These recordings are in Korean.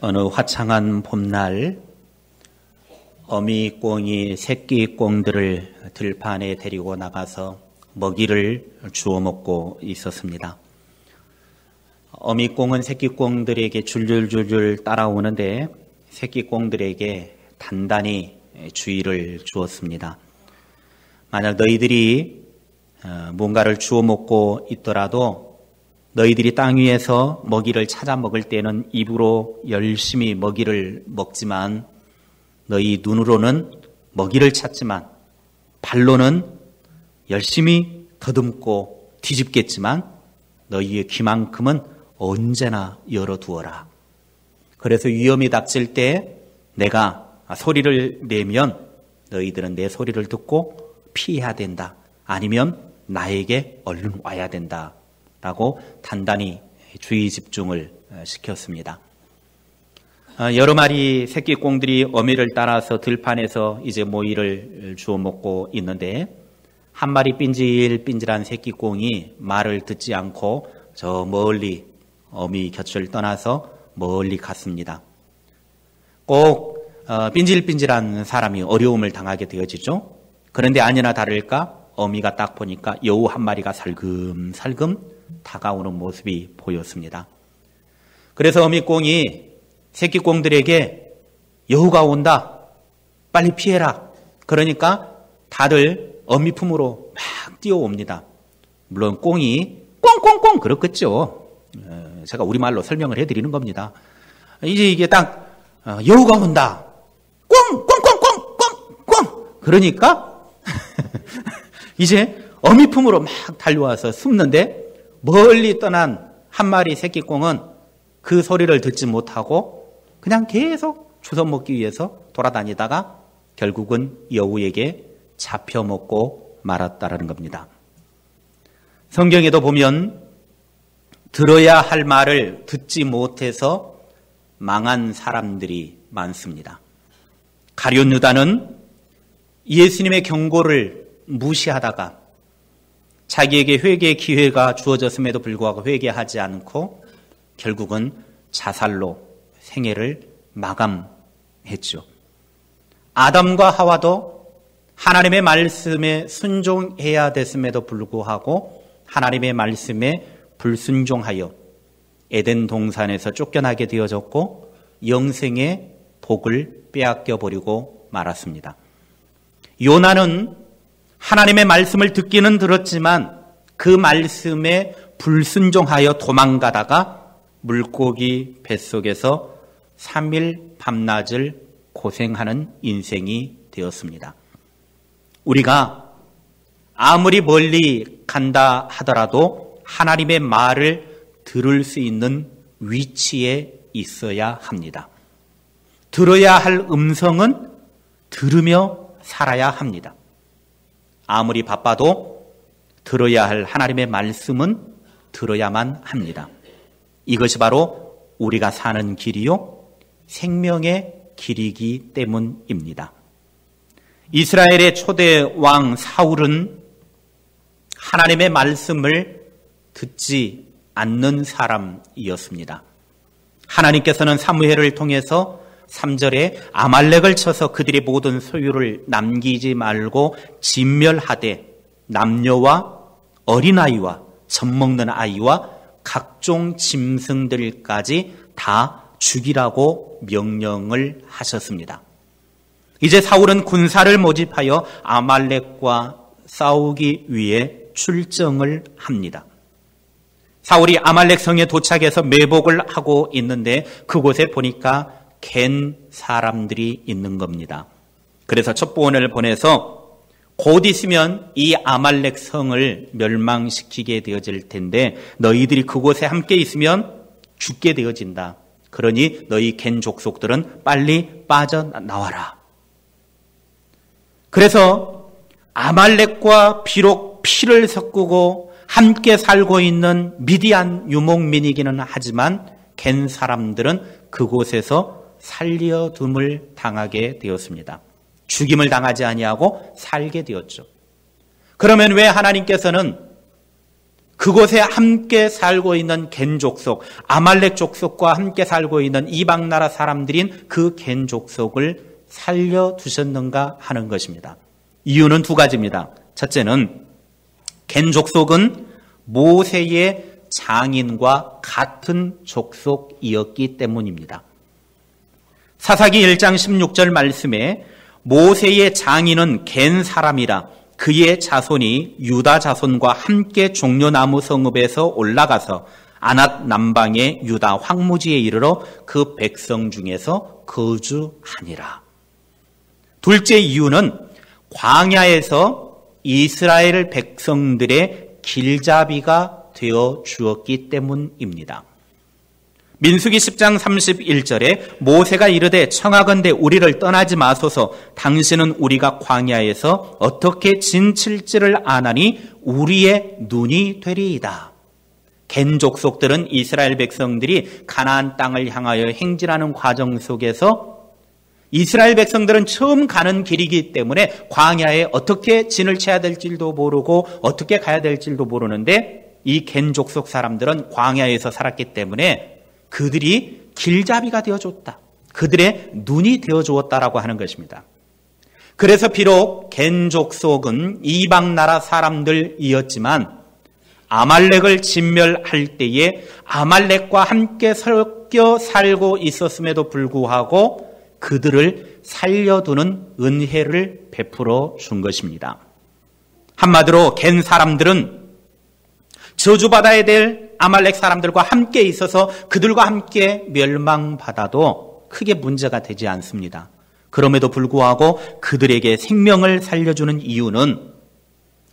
어느 화창한 봄날 어미꽁이 새끼꽁들을 들판에 데리고 나가서 먹이를 주워 먹고 있었습니다. 어미꽁은 새끼꽁들에게 줄줄줄줄 따라오는데 새끼꽁들에게 단단히 주의를 주었습니다. 만약 너희들이 뭔가를 주워 먹고 있더라도 너희들이 땅 위에서 먹이를 찾아 먹을 때는 입으로 열심히 먹이를 먹지만 너희 눈으로는 먹이를 찾지만 발로는 열심히 더듬고 뒤집겠지만 너희의 귀만큼은 언제나 열어두어라. 그래서 위험이 닥칠 때 내가 소리를 내면 너희들은 내 소리를 듣고 피해야 된다. 아니면 나에게 얼른 와야 된다. 라고 단단히 주의 집중을 시켰습니다. 여러 마리 새끼꽁들이 어미를 따라서 들판에서 이제 모이를 주워 먹고 있는데 한 마리 삔질삔질한 새끼꽁이 말을 듣지 않고 저 멀리 어미 곁을 떠나서 멀리 갔습니다. 꼭 삔질삔질한 사람이 어려움을 당하게 되어지죠. 그런데 아니나 다를까 어미가 딱 보니까 여우 한 마리가 살금살금 다가오는 모습이 보였습니다. 그래서 어미꽁이 새끼꽁들에게 여우가 온다. 빨리 피해라. 그러니까 다들 어미 품으로 막 뛰어옵니다. 물론 꽁이 꽁꽁꽁 그렇겠죠. 제가 우리말로 설명을 해드리는 겁니다. 이제 이게 딱 여우가 온다. 꽁꽁꽁꽁꽁꽁 그러니까 이제 어미 품으로 막 달려와서 숨는데 멀리 떠난 한 마리 새끼꽁은 그 소리를 듣지 못하고 그냥 계속 주워 먹기 위해서 돌아다니다가 결국은 여우에게 잡혀 먹고 말았다라는 겁니다. 성경에도 보면 들어야 할 말을 듣지 못해서 망한 사람들이 많습니다. 가룟 유다는 예수님의 경고를 무시하다가 자기에게 회개의 기회가 주어졌음에도 불구하고 회개하지 않고 결국은 자살로 생애를 마감했죠. 아담과 하와도 하나님의 말씀에 순종해야 됐음에도 불구하고 하나님의 말씀에 불순종하여 에덴 동산에서 쫓겨나게 되어졌고 영생의 복을 빼앗겨 버리고 말았습니다. 요나는 하나님의 말씀을 듣기는 들었지만 그 말씀에 불순종하여 도망가다가 물고기 뱃속에서 3일 밤낮을 고생하는 인생이 되었습니다. 우리가 아무리 멀리 간다 하더라도 하나님의 말을 들을 수 있는 위치에 있어야 합니다. 들어야 할 음성은 들으며 살아야 합니다. 아무리 바빠도 들어야 할 하나님의 말씀은 들어야만 합니다. 이것이 바로 우리가 사는 길이요 생명의 길이기 때문입니다. 이스라엘의 초대 왕 사울은 하나님의 말씀을 듣지 않는 사람이었습니다. 하나님께서는 사무엘을 통해서 3절에 아말렉을 쳐서 그들의 모든 소유를 남기지 말고 진멸하되 남녀와 어린아이와 젖먹는 아이와 각종 짐승들까지 다 죽이라고 명령을 하셨습니다. 이제 사울은 군사를 모집하여 아말렉과 싸우기 위해 출정을 합니다. 사울이 아말렉 성에 도착해서 매복을 하고 있는데 그곳에 보니까 갠 사람들이 있는 겁니다. 그래서 첩보원을 보내서 곧 있으면 이 아말렉 성을 멸망시키게 되어질 텐데 너희들이 그곳에 함께 있으면 죽게 되어진다. 그러니 너희 갠 족속들은 빨리 빠져나와라. 그래서 아말렉과 비록 피를 섞고 함께 살고 있는 미디안 유목민이기는 하지만 갠 사람들은 그곳에서 살려둠을 당하게 되었습니다. 죽임을 당하지 아니하고 살게 되었죠. 그러면 왜 하나님께서는 그곳에 함께 살고 있는 겐 족속, 아말렉 족속과 함께 살고 있는 이방 나라 사람들인 그 겐 족속을 살려두셨는가 하는 것입니다. 이유는 두 가지입니다. 첫째는 겐 족속은 모세의 장인과 같은 족속이었기 때문입니다. 사사기 1장 16절 말씀에 모세의 장인은 겐 사람이라 그의 자손이 유다 자손과 함께 종려나무 성읍에서 올라가서 아낫 남방의 유다 황무지에 이르러 그 백성 중에서 거주하니라. 둘째 이유는 광야에서 이스라엘 백성들의 길잡이가 되어 주었기 때문입니다. 민수기 10장 31절에 모세가 이르되 청하건대 우리를 떠나지 마소서 당신은 우리가 광야에서 어떻게 진칠지를 아나니 우리의 눈이 되리이다. 겐 족속들은 이스라엘 백성들이 가나안 땅을 향하여 행진하는 과정 속에서 이스라엘 백성들은 처음 가는 길이기 때문에 광야에 어떻게 진을 쳐야 될지도 모르고 어떻게 가야 될지도 모르는데 이 겐 족속 사람들은 광야에서 살았기 때문에 그들이 길잡이가 되어줬다. 그들의 눈이 되어주었다라고 하는 것입니다. 그래서 비록 겐 족속은 이방 나라 사람들이었지만 아말렉을 진멸할 때에 아말렉과 함께 섞여 살고 있었음에도 불구하고 그들을 살려두는 은혜를 베풀어 준 것입니다. 한마디로 겐 사람들은 저주받아야 될 아말렉 사람들과 함께 있어서 그들과 함께 멸망받아도 크게 문제가 되지 않습니다. 그럼에도 불구하고 그들에게 생명을 살려주는 이유는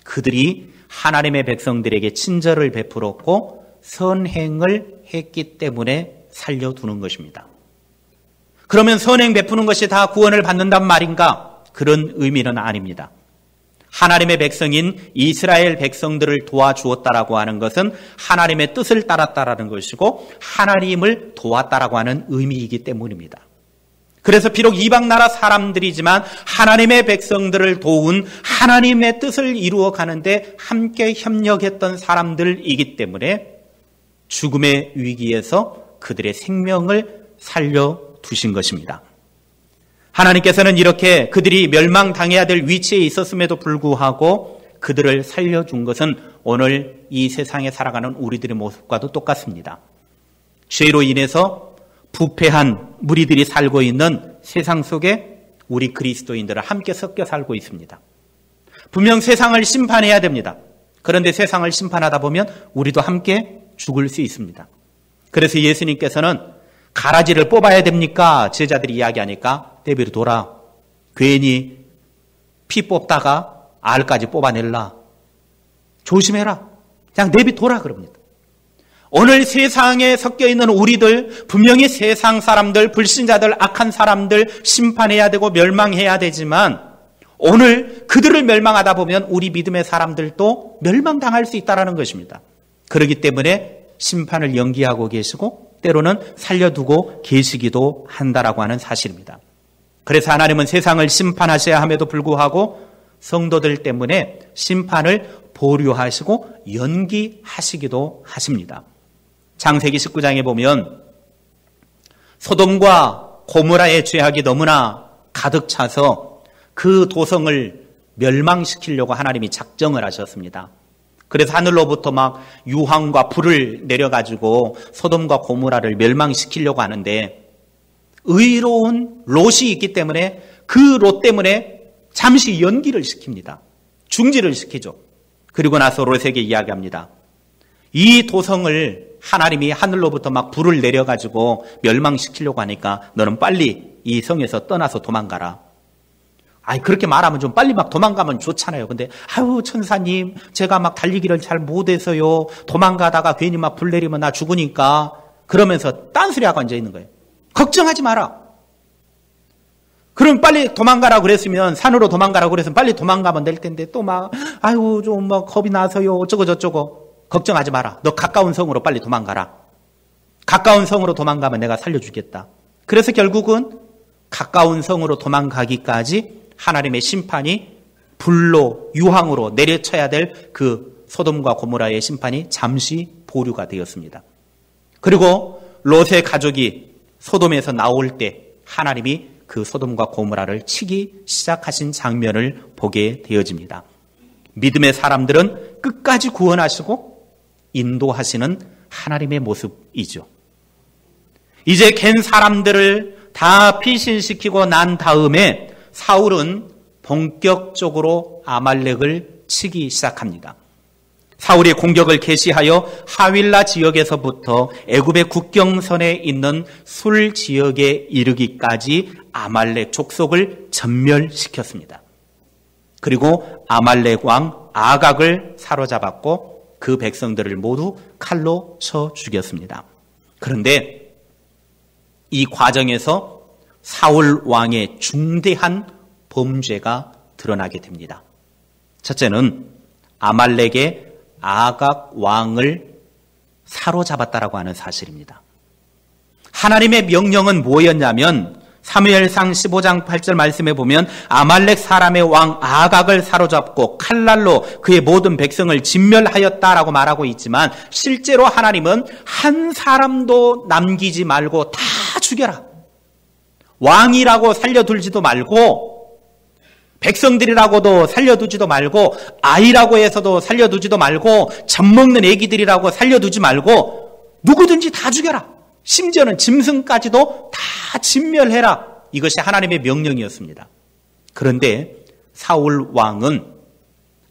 그들이 하나님의 백성들에게 친절을 베풀었고 선행을 했기 때문에 살려두는 것입니다. 그러면 선행 베푸는 것이 다 구원을 받는단 말인가? 그런 의미는 아닙니다. 하나님의 백성인 이스라엘 백성들을 도와주었다라고 하는 것은 하나님의 뜻을 따랐다라는 것이고 하나님을 도왔다라고 하는 의미이기 때문입니다. 그래서 비록 이방 나라 사람들이지만 하나님의 백성들을 도운 하나님의 뜻을 이루어 가는데 함께 협력했던 사람들이기 때문에 죽음의 위기에서 그들의 생명을 살려두신 것입니다. 하나님께서는 이렇게 그들이 멸망당해야 될 위치에 있었음에도 불구하고 그들을 살려준 것은 오늘 이 세상에 살아가는 우리들의 모습과도 똑같습니다. 죄로 인해서 부패한 무리들이 살고 있는 세상 속에 우리 그리스도인들을 함께 섞여 살고 있습니다. 분명 세상을 심판해야 됩니다. 그런데 세상을 심판하다 보면 우리도 함께 죽을 수 있습니다. 그래서 예수님께서는 가라지를 뽑아야 됩니까? 제자들이 이야기하니까 내비로 돌아. 괜히 피 뽑다가 알까지 뽑아낼라. 조심해라. 그냥 내비 돌아 그럽니다. 오늘 세상에 섞여 있는 우리들 분명히 세상 사람들, 불신자들, 악한 사람들 심판해야 되고 멸망해야 되지만 오늘 그들을 멸망하다 보면 우리 믿음의 사람들도 멸망당할 수 있다는 것입니다. 그렇기 때문에 심판을 연기하고 계시고 때로는 살려두고 계시기도 한다라고 하는 사실입니다. 그래서 하나님은 세상을 심판하셔야 함에도 불구하고 성도들 때문에 심판을 보류하시고 연기하시기도 하십니다. 창세기 19장에 보면 소돔과 고모라의 죄악이 너무나 가득 차서 그 도성을 멸망시키려고 하나님이 작정을 하셨습니다. 그래서 하늘로부터 막 유황과 불을 내려가지고 소돔과 고모라를 멸망시키려고 하는데 의로운 롯이 있기 때문에 그 롯 때문에 잠시 연기를 시킵니다. 중지를 시키죠. 그리고 나서 롯에게 이야기합니다. 이 도성을 하나님이 하늘로부터 막 불을 내려가지고 멸망시키려고 하니까 너는 빨리 이 성에서 떠나서 도망가라. 아니 그렇게 말하면 좀 빨리 막 도망가면 좋잖아요. 근데 아유 천사님 제가 막 달리기를 잘 못해서요. 도망가다가 괜히 막 불 내리면 나 죽으니까 그러면서 딴소리하고 앉아있는 거예요. 걱정하지 마라. 그럼 빨리 도망가라고 그랬으면 산으로 도망가라고 그랬으면 빨리 도망가면 될 텐데 또 막 아유 좀 막 겁이 나서요. 어쩌고 저쩌고. 걱정하지 마라. 너 가까운 성으로 빨리 도망가라. 가까운 성으로 도망가면 내가 살려주겠다. 그래서 결국은 가까운 성으로 도망가기까지 하나님의 심판이 불로 유황으로 내려쳐야 될 그 소돔과 고모라의 심판이 잠시 보류가 되었습니다. 그리고 롯의 가족이 소돔에서 나올 때 하나님이 그 소돔과 고모라를 치기 시작하신 장면을 보게 되어집니다. 믿음의 사람들은 끝까지 구원하시고 인도하시는 하나님의 모습이죠. 이제 갠 사람들을 다 피신시키고 난 다음에 사울은 본격적으로 아말렉을 치기 시작합니다. 사울이 공격을 개시하여 하윌라 지역에서부터 애굽의 국경선에 있는 술 지역에 이르기까지 아말렉 족속을 전멸시켰습니다. 그리고 아말렉 왕 아각을 사로잡았고 그 백성들을 모두 칼로 쳐 죽였습니다. 그런데 이 과정에서 사울 왕의 중대한 범죄가 드러나게 됩니다. 첫째는 아말렉의 아각 왕을 사로잡았다라고 하는 사실입니다. 하나님의 명령은 뭐였냐면 사무엘상 15장 8절 말씀에 보면 아말렉 사람의 왕 아각을 사로잡고 칼날로 그의 모든 백성을 진멸하였다라고 말하고 있지만 실제로 하나님은 한 사람도 남기지 말고 다 죽여라. 왕이라고 살려둘지도 말고 백성들이라고도 살려두지도 말고 아이라고 해서도 살려두지도 말고 젖먹는 애기들이라고 살려두지 말고 누구든지 다 죽여라. 심지어는 짐승까지도 다 진멸해라. 이것이 하나님의 명령이었습니다. 그런데 사울 왕은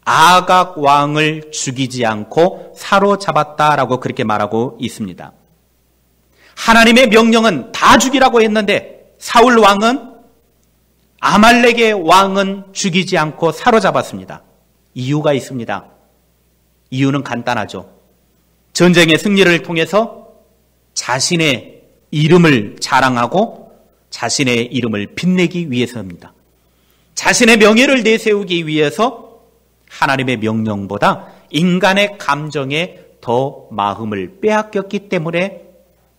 아각 왕을 죽이지 않고 사로잡았다라고 그렇게 말하고 있습니다. 하나님의 명령은 다 죽이라고 했는데 사울 왕은 아말렉의 왕은 죽이지 않고 사로잡았습니다. 이유가 있습니다. 이유는 간단하죠. 전쟁의 승리를 통해서 자신의 이름을 자랑하고 자신의 이름을 빛내기 위해서입니다. 자신의 명예를 내세우기 위해서 하나님의 명령보다 인간의 감정에 더 마음을 빼앗겼기 때문에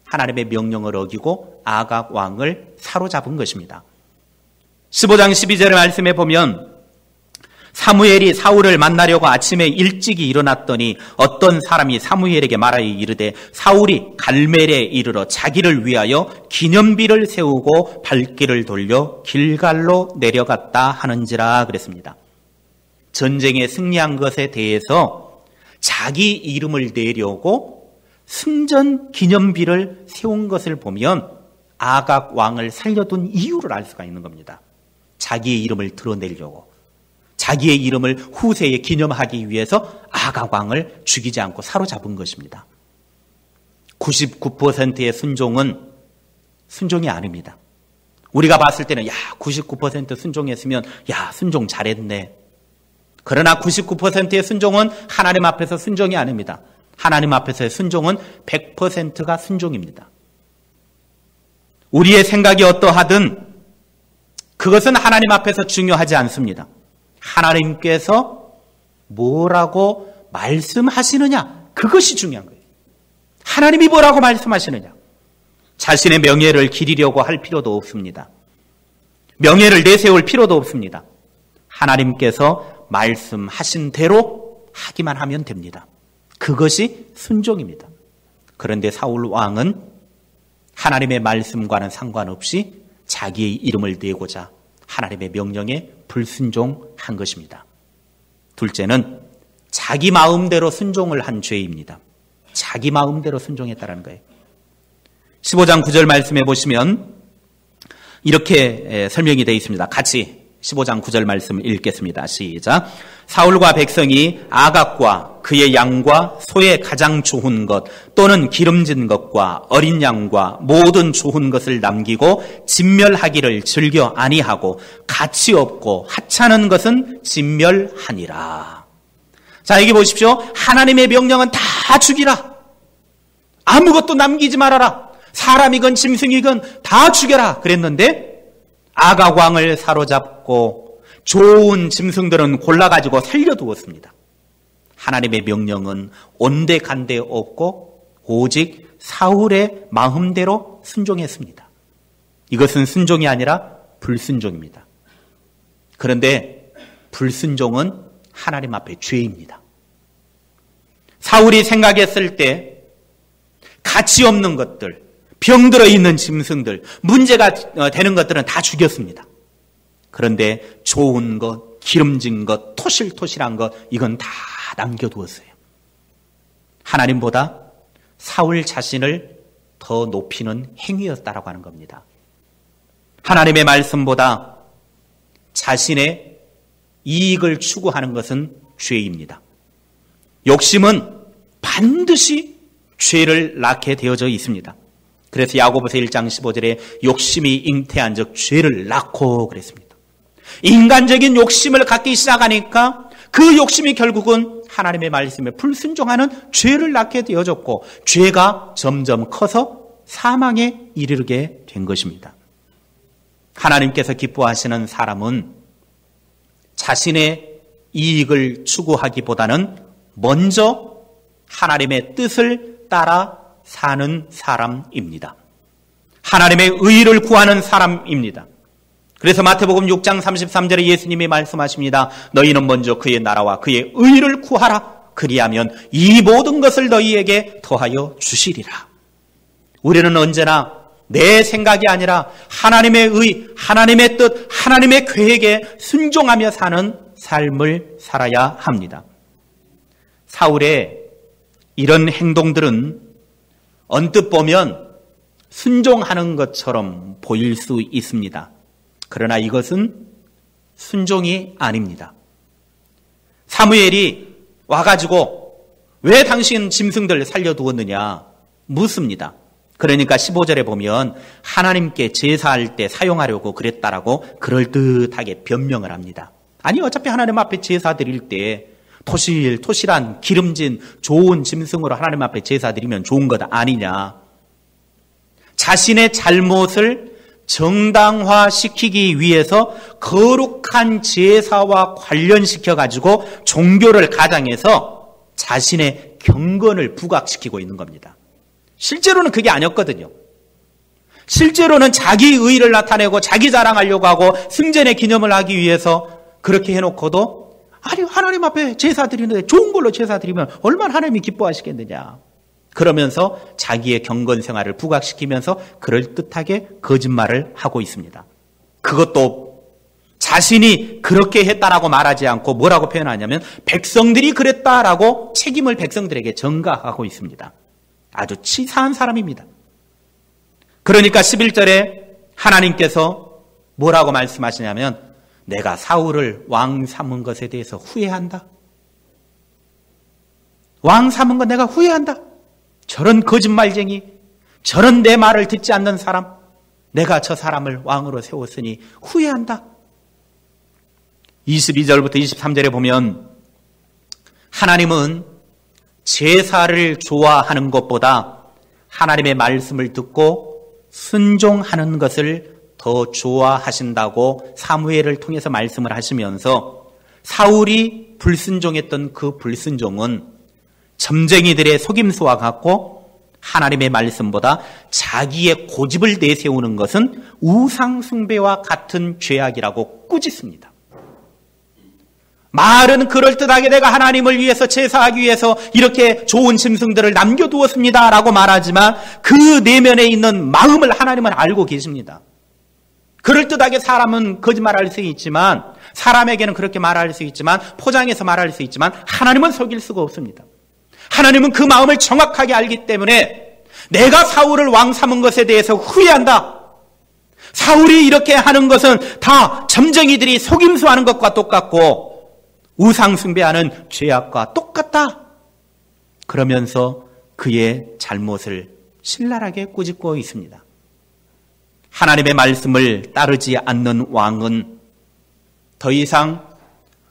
하나님의 명령을 어기고 아각 왕을 사로잡은 것입니다. 15장 12절의 말씀에 보면 사무엘이 사울을 만나려고 아침에 일찍이 일어났더니 어떤 사람이 사무엘에게 말하여 이르되 사울이 갈멜에 이르러 자기를 위하여 기념비를 세우고 발길을 돌려 길갈로 내려갔다 하는지라 그랬습니다. 전쟁에 승리한 것에 대해서 자기 이름을 내려고 승전 기념비를 세운 것을 보면 아각 왕을 살려둔 이유를 알 수가 있는 겁니다. 자기의 이름을 드러내려고, 자기의 이름을 후세에 기념하기 위해서 아각 왕을 죽이지 않고 사로잡은 것입니다. 99%의 순종은 순종이 아닙니다. 우리가 봤을 때는 99% 순종했으면 순종 잘했네. 그러나 99%의 순종은 하나님 앞에서 순종이 아닙니다. 하나님 앞에서의 순종은 100%가 순종입니다. 우리의 생각이 어떠하든 그것은 하나님 앞에서 중요하지 않습니다. 하나님께서 뭐라고 말씀하시느냐, 그것이 중요한 거예요. 하나님이 뭐라고 말씀하시느냐. 자신의 명예를 기리려고 할 필요도 없습니다. 명예를 내세울 필요도 없습니다. 하나님께서 말씀하신 대로 하기만 하면 됩니다. 그것이 순종입니다. 그런데 사울 왕은 하나님의 말씀과는 상관없이 자기의 이름을 내고자 하나님의 명령에 불순종한 것입니다. 둘째는 자기 마음대로 순종을 한 죄입니다. 자기 마음대로 순종했다는 거예요. 15장 9절 말씀해 보시면 이렇게 설명이 되어 있습니다. 같이 15장 9절 말씀 읽겠습니다. 시작. 사울과 백성이 아각과 그의 양과 소의 가장 좋은 것 또는 기름진 것과 어린 양과 모든 좋은 것을 남기고 진멸하기를 즐겨 아니하고 가치 없고 하찮은 것은 진멸하니라. 자, 여기 보십시오. 하나님의 명령은 다 죽이라. 아무것도 남기지 말아라. 사람이건 짐승이건 다 죽여라 그랬는데 아각 왕을 사로잡고 좋은 짐승들은 골라가지고 살려두었습니다. 하나님의 명령은 온데간데 없고 오직 사울의 마음대로 순종했습니다. 이것은 순종이 아니라 불순종입니다. 그런데 불순종은 하나님 앞에 죄입니다. 사울이 생각했을 때 가치 없는 것들, 병들어 있는 짐승들, 문제가 되는 것들은 다 죽였습니다. 그런데 좋은 것, 기름진 것, 토실토실한 것, 이건 다 남겨두었어요. 하나님보다 사울 자신을 더 높이는 행위였다라고 하는 겁니다. 하나님의 말씀보다 자신의 이익을 추구하는 것은 죄입니다. 욕심은 반드시 죄를 낳게 되어져 있습니다. 그래서 야고보서 1장 15절에 욕심이 잉태한 즉 죄를 낳고 그랬습니다. 인간적인 욕심을 갖기 시작하니까 그 욕심이 결국은 하나님의 말씀에 불순종하는 죄를 낳게 되어졌고 죄가 점점 커서 사망에 이르게 된 것입니다. 하나님께서 기뻐하시는 사람은 자신의 이익을 추구하기보다는 먼저 하나님의 뜻을 따라 사는 사람입니다. 하나님의 의를 구하는 사람입니다. 그래서 마태복음 6장 33절에 예수님이 말씀하십니다. 너희는 먼저 그의 나라와 그의 의를 구하라. 그리하면 이 모든 것을 너희에게 더하여 주시리라. 우리는 언제나 내 생각이 아니라 하나님의 의, 하나님의 뜻, 하나님의 계획에 순종하며 사는 삶을 살아야 합니다. 사울의 이런 행동들은 언뜻 보면 순종하는 것처럼 보일 수 있습니다. 그러나 이것은 순종이 아닙니다. 사무엘이 와가지고 왜 당신 짐승들 살려두었느냐 묻습니다. 그러니까 15절에 보면 하나님께 제사할 때 사용하려고 그랬다라고 그럴듯하게 변명을 합니다. 아니 어차피 하나님 앞에 제사 드릴 때 토실토실한 기름진 좋은 짐승으로 하나님 앞에 제사 드리면 좋은 것 아니냐. 자신의 잘못을 정당화시키기 위해서 거룩한 제사와 관련시켜가지고 종교를 가장해서 자신의 경건을 부각시키고 있는 겁니다. 실제로는 그게 아니었거든요. 실제로는 자기 의의를 나타내고 자기 자랑하려고 하고 승전의 기념을 하기 위해서 그렇게 해놓고도 아니 하나님 앞에 제사 드리는데 좋은 걸로 제사 드리면 얼마나 하나님이 기뻐하시겠느냐. 그러면서 자기의 경건 생활을 부각시키면서 그럴듯하게 거짓말을 하고 있습니다. 그것도 자신이 그렇게 했다라고 말하지 않고 뭐라고 표현하냐면 백성들이 그랬다라고 책임을 백성들에게 전가하고 있습니다. 아주 치사한 사람입니다. 그러니까 11절에 하나님께서 뭐라고 말씀하시냐면 내가 사울을 왕 삼은 것에 대해서 후회한다. 왕 삼은 것 내가 후회한다. 저런 거짓말쟁이, 저런 내 말을 듣지 않는 사람, 내가 저 사람을 왕으로 세웠으니 후회한다. 22절부터 23절에 보면 하나님은 제사를 좋아하는 것보다 하나님의 말씀을 듣고 순종하는 것을 더 좋아하신다고 사무엘을 통해서 말씀을 하시면서 사울이 불순종했던 그 불순종은 점쟁이들의 속임수와 같고 하나님의 말씀보다 자기의 고집을 내세우는 것은 우상 숭배와 같은 죄악이라고 꾸짖습니다. 말은 그럴듯하게 내가 하나님을 위해서 제사하기 위해서 이렇게 좋은 짐승들을 남겨두었습니다 라고 말하지만 그 내면에 있는 마음을 하나님은 알고 계십니다. 그럴듯하게 사람은 거짓말할 수 있지만 사람에게는 그렇게 말할 수 있지만 포장해서 말할 수 있지만 하나님은 속일 수가 없습니다. 하나님은 그 마음을 정확하게 알기 때문에 내가 사울을 왕 삼은 것에 대해서 후회한다. 사울이 이렇게 하는 것은 다 점쟁이들이 속임수하는 것과 똑같고 우상 숭배하는 죄악과 똑같다. 그러면서 그의 잘못을 신랄하게 꾸짖고 있습니다. 하나님의 말씀을 따르지 않는 왕은 더 이상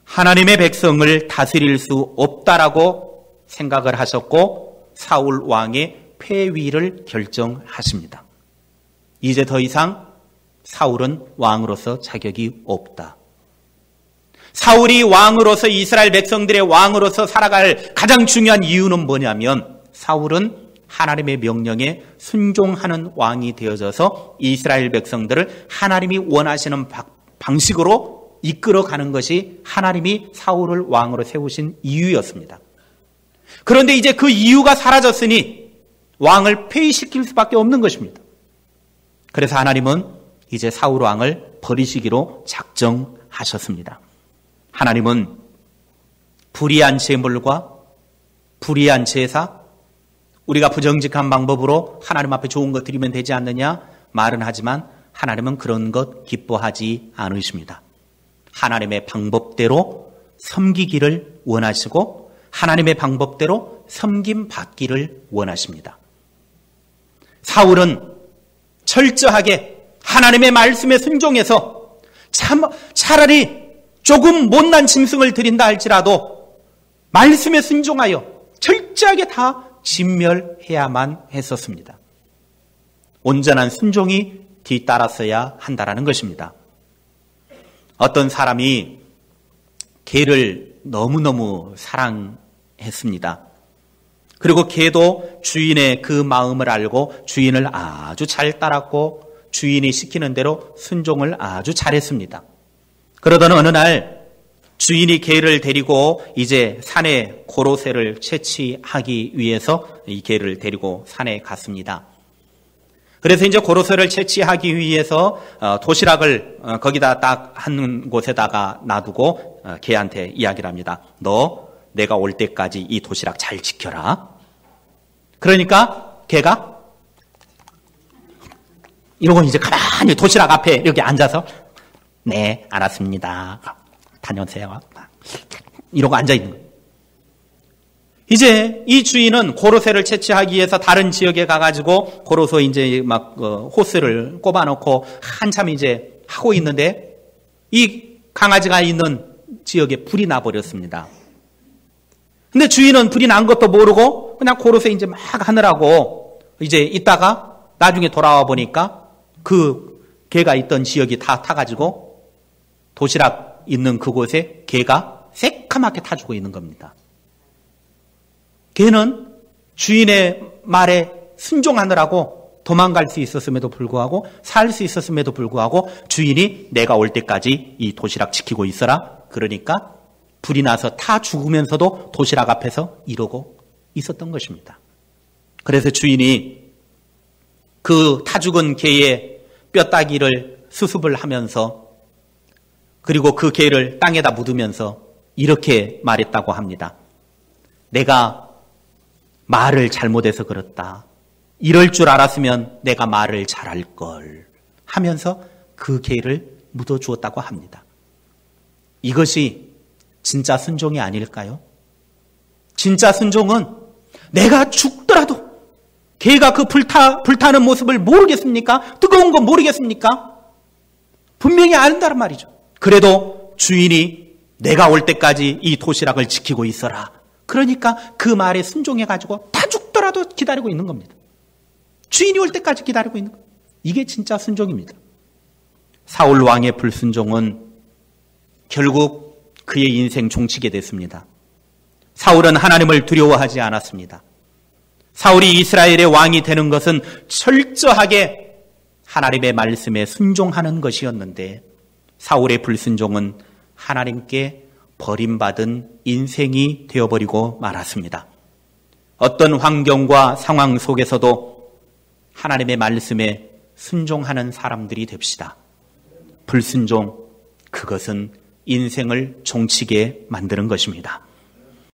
하나님의 백성을 다스릴 수 없다라고 생각을 하셨고 사울 왕의 폐위를 결정하십니다. 이제 더 이상 사울은 왕으로서 자격이 없다. 사울이 왕으로서 이스라엘 백성들의 왕으로서 살아갈 가장 중요한 이유는 뭐냐면 사울은 하나님의 명령에 순종하는 왕이 되어져서 이스라엘 백성들을 하나님이 원하시는 방식으로 이끌어가는 것이 하나님이 사울을 왕으로 세우신 이유였습니다. 그런데 이제 그 이유가 사라졌으니 왕을 폐위시킬 수밖에 없는 것입니다. 그래서 하나님은 이제 사울 왕을 버리시기로 작정하셨습니다. 하나님은 불의한 제물과 불의한 제사, 우리가 부정직한 방법으로 하나님 앞에 좋은 것 드리면 되지 않느냐 말은 하지만 하나님은 그런 것 기뻐하지 않으십니다. 하나님의 방법대로 섬기기를 원하시고 하나님의 방법대로 섬김받기를 원하십니다. 사울은 철저하게 하나님의 말씀에 순종해서 차라리 조금 못난 짐승을 드린다 할지라도 말씀에 순종하여 철저하게 다 진멸해야만 했었습니다. 온전한 순종이 뒤따랐어야 한다는 것입니다. 어떤 사람이 개를 너무너무 사랑했습니다. 그리고 개도 주인의 그 마음을 알고 주인을 아주 잘 따랐고 주인이 시키는 대로 순종을 아주 잘했습니다. 그러던 어느 날 주인이 개를 데리고 이제 산에 고로쇠를 채취하기 위해서 이 개를 데리고 산에 갔습니다. 그래서 이제 고로쇠를 채취하기 위해서 도시락을 거기다 딱 한 곳에다가 놔두고 개한테 이야기를 합니다. 너 내가 올 때까지 이 도시락 잘 지켜라. 그러니까 개가 이러고 이제 가만히 도시락 앞에 이렇게 앉아서 네, 알았습니다. 다녀오세요. 이러고 앉아있는 거예요. 이제 이 주인은 고로쇠를 채취하기 위해서 다른 지역에 가가지고 고로쇠 이제 막 호스를 꼽아놓고 한참 이제 하고 있는데 이 강아지가 있는 지역에 불이 나버렸습니다. 근데 주인은 불이 난 것도 모르고 그냥 고로쇠 이제 막 하느라고 이제 있다가 나중에 돌아와 보니까 그 개가 있던 지역이 다 타가지고 도시락 있는 그곳에 개가 새카맣게 타주고 있는 겁니다. 개는 주인의 말에 순종하느라고 도망갈 수 있었음에도 불구하고 살 수 있었음에도 불구하고 주인이 내가 올 때까지 이 도시락 지키고 있어라. 그러니까 불이 나서 타 죽으면서도 도시락 앞에서 이러고 있었던 것입니다. 그래서 주인이 그 타 죽은 개의 뼈다귀를 수습을 하면서 그리고 그 개를 땅에다 묻으면서 이렇게 말했다고 합니다. 내가 말을 잘못해서 그렇다. 이럴 줄 알았으면 내가 말을 잘할 걸 하면서 그 개를 묻어주었다고 합니다. 이것이 진짜 순종이 아닐까요? 진짜 순종은 내가 죽더라도 개가 그 불타는 모습을 모르겠습니까? 뜨거운 거 모르겠습니까? 분명히 안다는 말이죠. 그래도 주인이 내가 올 때까지 이 도시락을 지키고 있어라. 그러니까 그 말에 순종해가지고 다 죽더라도 기다리고 있는 겁니다. 주인이 올 때까지 기다리고 있는 겁니다. 이게 진짜 순종입니다. 사울 왕의 불순종은 결국 그의 인생 종치게 됐습니다. 사울은 하나님을 두려워하지 않았습니다. 사울이 이스라엘의 왕이 되는 것은 철저하게 하나님의 말씀에 순종하는 것이었는데 사울의 불순종은 하나님께 버림받은 인생이 되어버리고 말았습니다. 어떤 환경과 상황 속에서도 하나님의 말씀에 순종하는 사람들이 됩시다. 불순종, 그것은 인생을 종치게 만드는 것입니다.